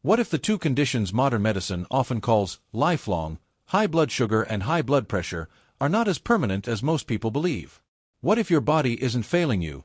What if the two conditions modern medicine often calls lifelong, high blood sugar and high blood pressure, are not as permanent as most people believe? What if your body isn't failing you,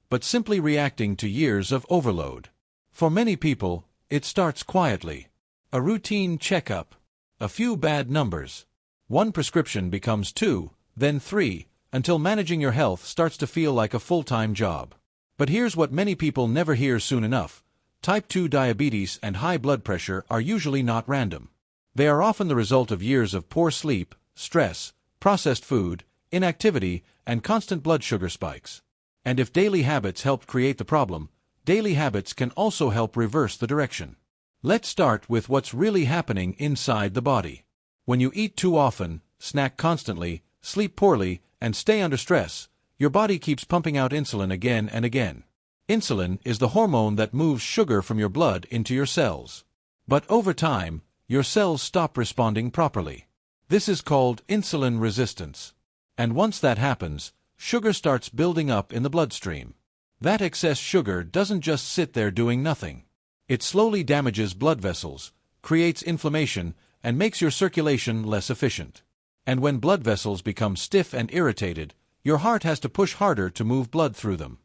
but simply reacting to years of overload? For many people, it starts quietly. A routine checkup, a few bad numbers. One prescription becomes 2, then 3, until managing your health starts to feel like a full-time job. But here's what many people never hear soon enough. Type 2 diabetes and high blood pressure are usually not random. They are often the result of years of poor sleep, stress, processed food, inactivity, and constant blood sugar spikes. And if daily habits helped create the problem, daily habits can also help reverse the direction. Let's start with what's really happening inside the body. When you eat too often, snack constantly, sleep poorly, and stay under stress, your body keeps pumping out insulin again and again. Insulin is the hormone that moves sugar from your blood into your cells. But over time, your cells stop responding properly. This is called insulin resistance. And once that happens, sugar starts building up in the bloodstream. That excess sugar doesn't just sit there doing nothing. It slowly damages blood vessels, creates inflammation, and makes your circulation less efficient. And when blood vessels become stiff and irritated, your heart has to push harder to move blood through them.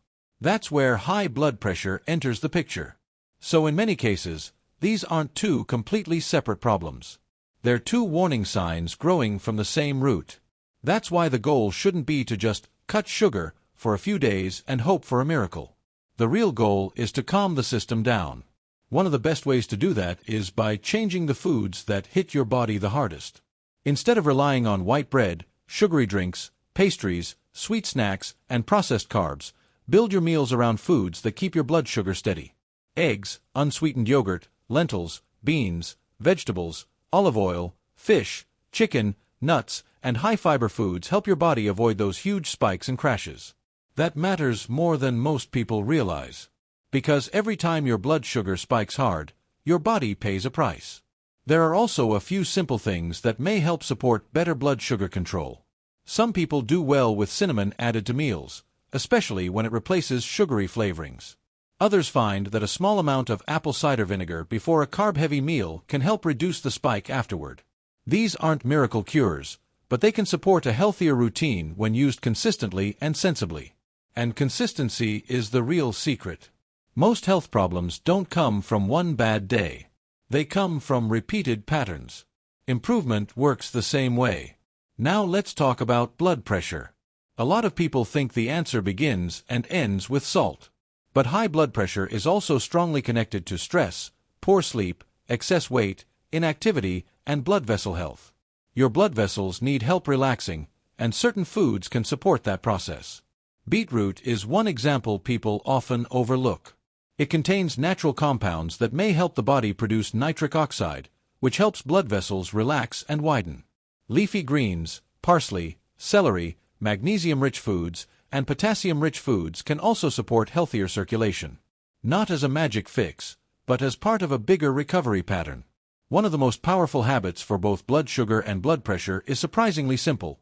That's where high blood pressure enters the picture. So in many cases, these aren't two completely separate problems. They're two warning signs growing from the same root. That's why the goal shouldn't be to just cut sugar for a few days and hope for a miracle. The real goal is to calm the system down. One of the best ways to do that is by changing the foods that hit your body the hardest. Instead of relying on white bread, sugary drinks, pastries, sweet snacks, and processed carbs, build your meals around foods that keep your blood sugar steady. Eggs, unsweetened yogurt, lentils, beans, vegetables, olive oil, fish, chicken, nuts, and high-fiber foods help your body avoid those huge spikes and crashes. That matters more than most people realize. Because every time your blood sugar spikes hard, your body pays a price. There are also a few simple things that may help support better blood sugar control. Some people do well with cinnamon added to meals, especially when it replaces sugary flavorings. Others find that a small amount of apple cider vinegar before a carb-heavy meal can help reduce the spike afterward. These aren't miracle cures, but they can support a healthier routine when used consistently and sensibly. And consistency is the real secret. Most health problems don't come from one bad day. They come from repeated patterns. Improvement works the same way. Now let's talk about blood pressure. A lot of people think the answer begins and ends with salt. But high blood pressure is also strongly connected to stress, poor sleep, excess weight, inactivity, and blood vessel health. Your blood vessels need help relaxing, and certain foods can support that process. Beetroot is one example people often overlook. It contains natural compounds that may help the body produce nitric oxide, which helps blood vessels relax and widen. Leafy greens, parsley, celery, magnesium-rich foods, and potassium-rich foods can also support healthier circulation. Not as a magic fix, but as part of a bigger recovery pattern. One of the most powerful habits for both blood sugar and blood pressure is surprisingly simple.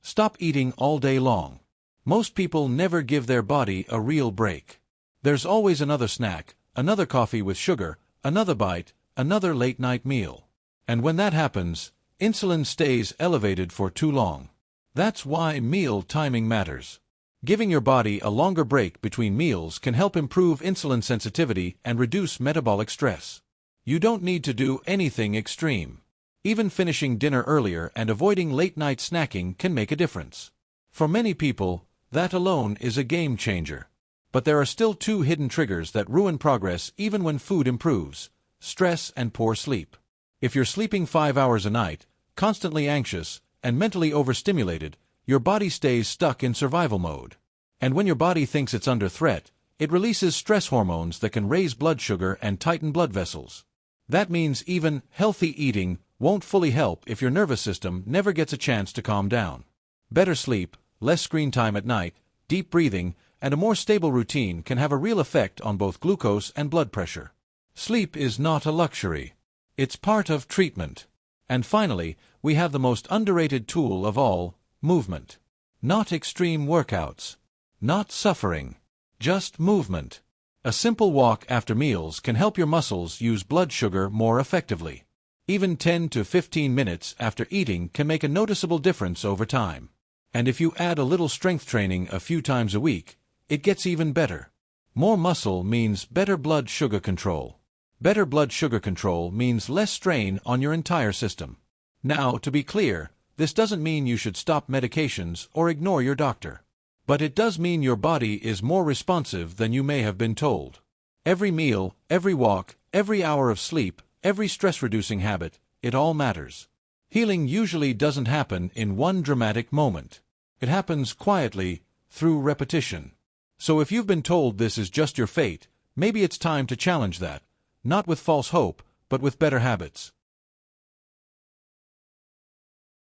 Stop eating all day long. Most people never give their body a real break. There's always another snack, another coffee with sugar, another bite, another late-night meal. And when that happens, insulin stays elevated for too long. That's why meal timing matters. Giving your body a longer break between meals can help improve insulin sensitivity and reduce metabolic stress. You don't need to do anything extreme. Even finishing dinner earlier and avoiding late-night snacking can make a difference. For many people, that alone is a game changer. But there are still two hidden triggers that ruin progress even when food improves: stress and poor sleep. If you're sleeping 5 hours a night, constantly anxious, and mentally overstimulated, your body stays stuck in survival mode. And when your body thinks it's under threat, it releases stress hormones that can raise blood sugar and tighten blood vessels. That means even healthy eating won't fully help if your nervous system never gets a chance to calm down. Better sleep, less screen time at night, deep breathing, and a more stable routine can have a real effect on both glucose and blood pressure. Sleep is not a luxury. It's part of treatment. And finally, we have the most underrated tool of all: movement. Not extreme workouts. Not suffering. Just movement. A simple walk after meals can help your muscles use blood sugar more effectively. Even 10 to 15 minutes after eating can make a noticeable difference over time. And if you add a little strength training a few times a week, it gets even better. More muscle means better blood sugar control. Better blood sugar control means less strain on your entire system. Now, to be clear, this doesn't mean you should stop medications or ignore your doctor. But it does mean your body is more responsive than you may have been told. Every meal, every walk, every hour of sleep, every stress-reducing habit, it all matters. Healing usually doesn't happen in one dramatic moment. It happens quietly, through repetition. So if you've been told this is just your fate, maybe it's time to challenge that, not with false hope, but with better habits.